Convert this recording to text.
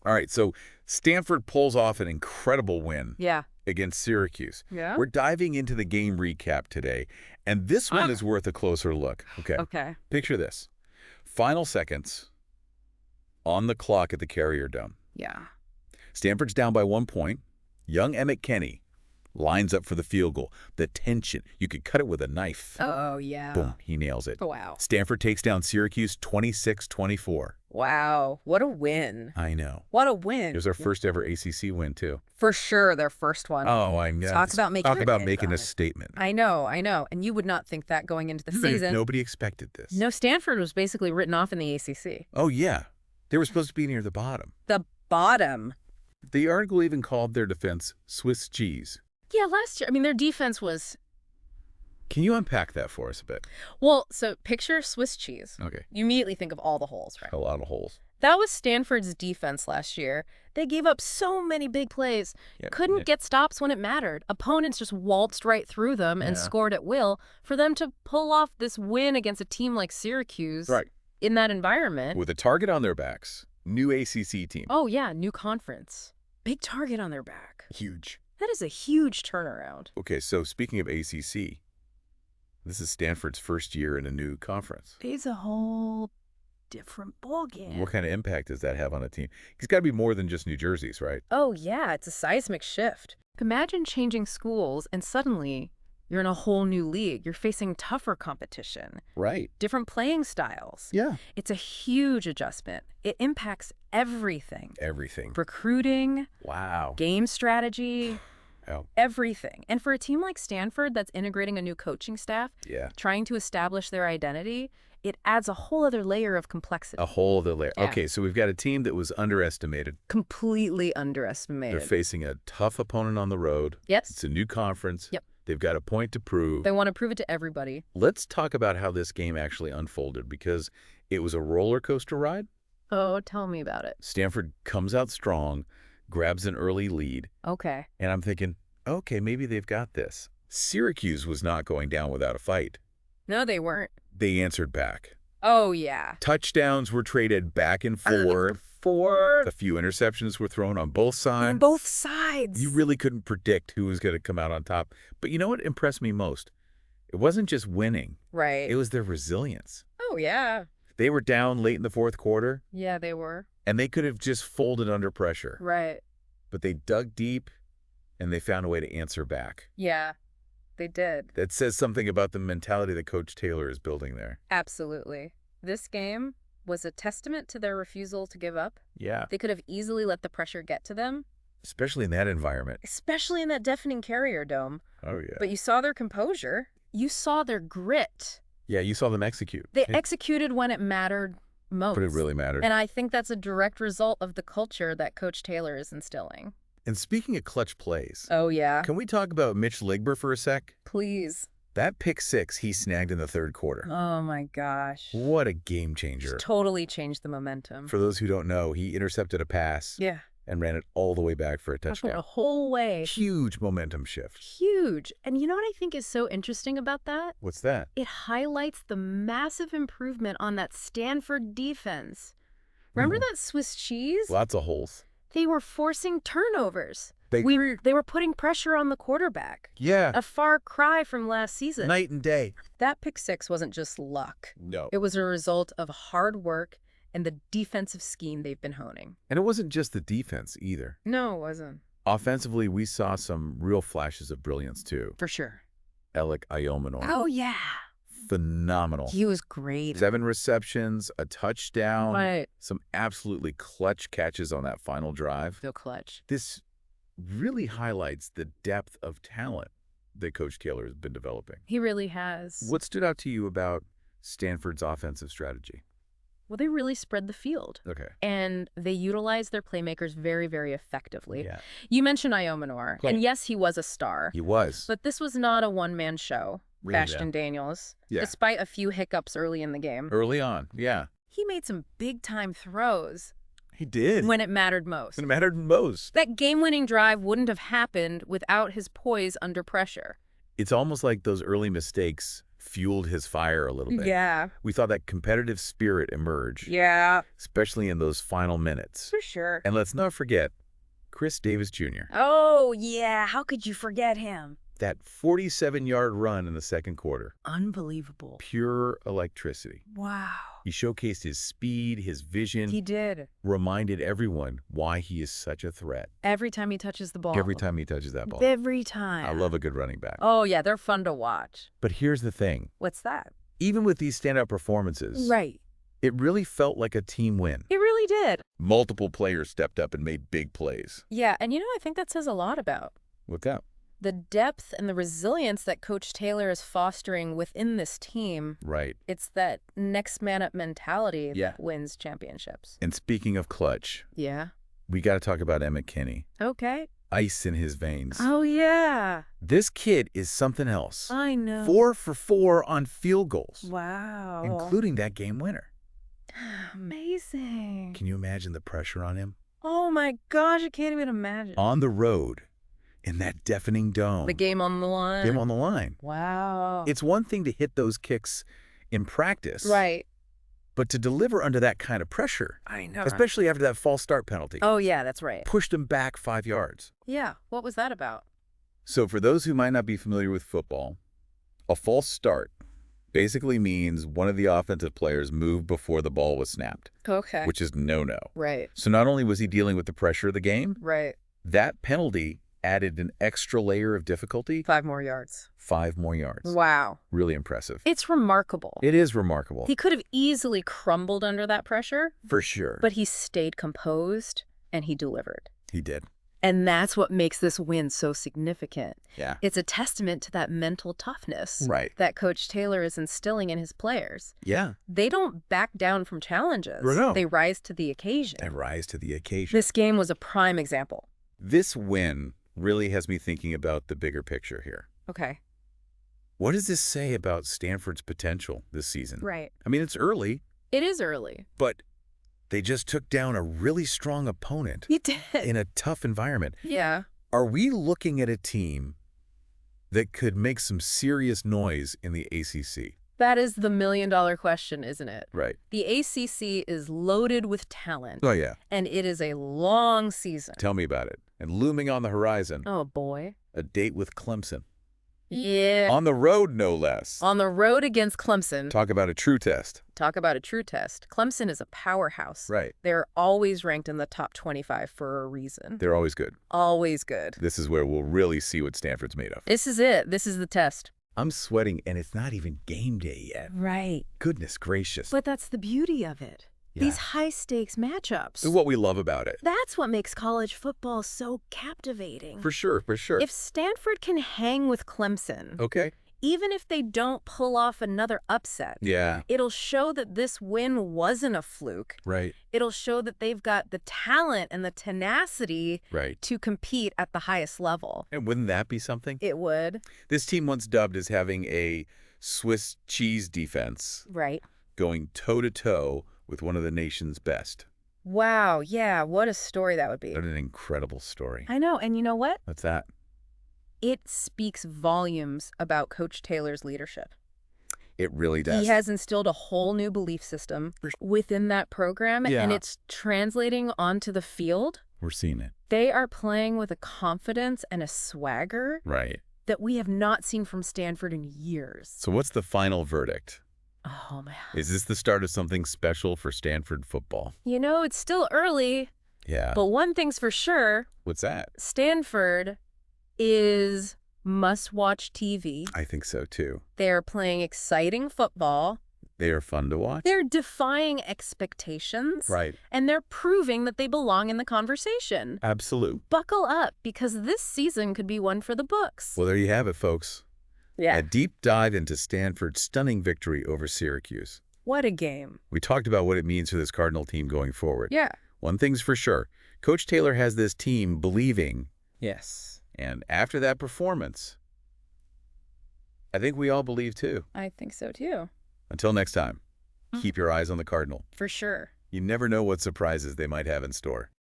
All right, so Stanford pulls off an incredible win Yeah. against Syracuse. Yeah? We're diving into the game recap today, and this one is worth a closer look. Okay. Okay. Picture this. Final seconds on the clock at the Carrier Dome. Yeah. Stanford's down by 1 point. Young Emmett Kenny lines up for the field goal. The tension, you could cut it with a knife. Oh, yeah. Boom, he nails it. Wow. Stanford takes down Syracuse 26-24. Wow. What a win. I know. What a win. It was our first ever ACC win, too. For sure, their first one. Oh, I know. Talk about making a statement. I know. And you would not think that going into the season. Nobody expected this. No, Stanford was basically written off in the ACC. Oh, yeah. They were supposed to be near the bottom. The bottom. The article even called their defense Swiss cheese. Yeah, last year, their defense was... Can you unpack that for us a bit? Well, so picture Swiss cheese. Okay. You immediately think of all the holes, right? A lot of holes. That was Stanford's defense last year. They gave up so many big plays. Couldn't get stops when it mattered. Opponents just waltzed right through them and scored at will. For them to pull off this win against a team like Syracuse in that environment. With a target on their backs, new ACC team. Oh, yeah, new conference. Big target on their back. Huge. That is a huge turnaround. Okay, so speaking of ACC, this is Stanford's first year in a new conference. It's a whole different ballgame. What kind of impact does that have on a team? It's got to be more than just New Jersey's, right? Oh, yeah, it's a seismic shift. Imagine changing schools and suddenly you're in a whole new league. You're facing tougher competition. Right. Different playing styles. Yeah. It's a huge adjustment. It impacts everything. Everything. Recruiting. Wow. Game strategy. Oh. Everything. And for a team like Stanford that's integrating a new coaching staff, trying to establish their identity, it adds a whole other layer of complexity. A whole other layer. Yeah. Okay, so we've got a team that was underestimated. Completely underestimated. They're facing a tough opponent on the road. Yes. It's a new conference. Yep. They've got a point to prove. They want to prove it to everybody. Let's talk about how this game actually unfolded, because it was a roller coaster ride. Oh, tell me about it. Stanford comes out strong, grabs an early lead. Okay. And I'm thinking, okay, maybe they've got this. Syracuse was not going down without a fight. No, they weren't. They answered back. Oh, yeah. Touchdowns were traded back and forth. A few interceptions were thrown on both sides. On both sides. You really couldn't predict who was going to come out on top. But you know what impressed me most? It wasn't just winning. Right. It was their resilience. Oh, yeah. They were down late in the fourth quarter. Yeah, they were. And they could have just folded under pressure. Right. But they dug deep, and they found a way to answer back. Yeah, they did. That says something about the mentality that Coach Taylor is building there. Absolutely. This game was a testament to their refusal to give up. Yeah. They could have easily let the pressure get to them. Especially in that environment. Especially in that deafening Carrier Dome. Oh, yeah. But you saw their composure. You saw their grit. Yeah, you saw them execute. They executed when it mattered most. But it really mattered. And I think that's a direct result of the culture that Coach Taylor is instilling. And speaking of clutch plays. Oh, yeah. Can we talk about Mitch Ligber for a sec? Please. That pick six he snagged in the third quarter. Oh, my gosh. What a game changer. Just totally changed the momentum. For those who don't know, he intercepted a pass. Yeah. And ran it all the way back for a touchdown. A whole way. Huge momentum shift. Huge. And you know what I think is so interesting about that? What's that? It highlights the massive improvement on that Stanford defense. Remember that Swiss cheese? Lots of holes. They were forcing turnovers. They were putting pressure on the quarterback. Yeah. A far cry from last season. Night and day. That pick six wasn't just luck. No. It was a result of hard work and the defensive scheme they've been honing. And it wasn't just the defense either. No, it wasn't. Offensively, we saw some real flashes of brilliance too. For sure. Alec Iomenor. Oh, yeah. Phenomenal. He was great. 7 receptions, a touchdown. Right. Some absolutely clutch catches on that final drive. So clutch. This really highlights the depth of talent that Coach Taylor has been developing. He really has. What stood out to you about Stanford's offensive strategy? Well, they really spread the field. Okay. And they utilized their playmakers very, very effectively. Yeah. You mentioned Iomenor. Right. And yes, he was a star. He was. But this was not a one-man show. Really, Ashton Daniels. Yeah. Despite a few hiccups early in the game. Early on, yeah. He made some big-time throws. He did. When it mattered most. When it mattered most. That game-winning drive wouldn't have happened without his poise under pressure. It's almost like those early mistakes fueled his fire a little bit. Yeah. We saw that competitive spirit emerge. Yeah. Especially in those final minutes. For sure. And let's not forget Chris Davis Jr. Oh, yeah. How could you forget him? That 47-yard run in the second quarter. Unbelievable. Pure electricity. Wow. He showcased his speed, his vision. He did. Reminded everyone why he is such a threat. Every time he touches the ball. Every time he touches that ball. Every time. I love a good running back. Oh, yeah. They're fun to watch. But here's the thing. What's that? Even with these standout performances, Right. it really felt like a team win. It really did. Multiple players stepped up and made big plays. Yeah. And I think that says a lot about What's that? the depth and the resilience that Coach Taylor is fostering within this team. Right. It's that next man up mentality Yeah. that wins championships. And speaking of clutch, Yeah. we got to talk about Emmett Kinney. Okay. Ice in his veins. Oh, yeah. This kid is something else. I know. 4 for 4 on field goals, Wow. including that game winner. Amazing. Can you imagine the pressure on him? Oh, my gosh. I can't even imagine. On the road, in that deafening dome. The game on the line. Game on the line. Wow. It's one thing to hit those kicks in practice. Right. But to deliver under that kind of pressure, I know. especially after that false start penalty, Oh, yeah, that's right. pushed him back 5 yards. Yeah. What was that about? So for those who might not be familiar with football, a false start basically means one of the offensive players moved before the ball was snapped, Okay. which is no-no. Right. So not only was he dealing with the pressure of the game, Right. that penalty added an extra layer of difficulty, 5 more yards. 5 more yards. Wow. Really impressive. It's remarkable. It is remarkable. He could have easily crumbled under that pressure, For sure. but he stayed composed and he delivered. He did. And that's what makes this win so significant. Yeah. It's a testament to that mental toughness Right. that Coach Taylor is instilling in his players. Yeah. They don't back down from challenges. No. They rise to the occasion. And rise to the occasion. This game was a prime example. This win really has me thinking about the bigger picture here. Okay. What does this say about Stanford's potential this season? Right. I mean, it's early, It is early. but they just took down a really strong opponent He did. in a tough environment. Yeah. Are we looking at a team that could make some serious noise in the ACC? That is the million-dollar question, isn't it? Right. The ACC is loaded with talent, Oh, yeah. and it is a long season. Tell me about it. And looming on the horizon, Oh, boy. a date with Clemson. Yeah. On the road, no less. On the road against Clemson, Talk about a true test. talk about a true test. Clemson is a powerhouse. Right. They're always ranked in the top 25 for a reason. They're always good. Always good. This is where we'll really see what Stanford's made of. This is it. This is the test. I'm sweating, and it's not even game day yet. Right. Goodness gracious. But that's the beauty of it. Yeah. These high-stakes matchups. This is what we love about it. That's what makes college football so captivating. For sure, for sure. If Stanford can hang with Clemson, Okay. even if they don't pull off another upset, Yeah. it'll show that this win wasn't a fluke. Right. It'll show that they've got the talent and the tenacity Right. to compete at the highest level. And wouldn't that be something? It would. This team once dubbed as having a Swiss cheese defense Right. going toe-to-toe with one of the nation's best. Wow. Yeah. What a story that would be. What an incredible story. I know. And you know what? What's that? It speaks volumes about Coach Taylor's leadership. It really does. He has instilled a whole new belief system within that program, Yeah. and it's translating onto the field. We're seeing it. They are playing with a confidence and a swagger Right. that we have not seen from Stanford in years. So what's the final verdict? Oh, man. Is this the start of something special for Stanford football? It's still early, Yeah. but one thing's for sure, What's that? Stanford is must-watch TV. I think so, too. They're playing exciting football. They are fun to watch. They're defying expectations. Right. And they're proving that they belong in the conversation. Absolute. Buckle up, because this season could be one for the books. Well, there you have it, folks. Yeah. A deep dive into Stanford's stunning victory over Syracuse. What a game. We talked about what it means for this Cardinal team going forward. Yeah. One thing's for sure. Coach Taylor has this team believing. Yes. And after that performance, I think we all believe too. I think so, too. Until next time, keep your eyes on the Cardinal. For sure. You never know what surprises they might have in store.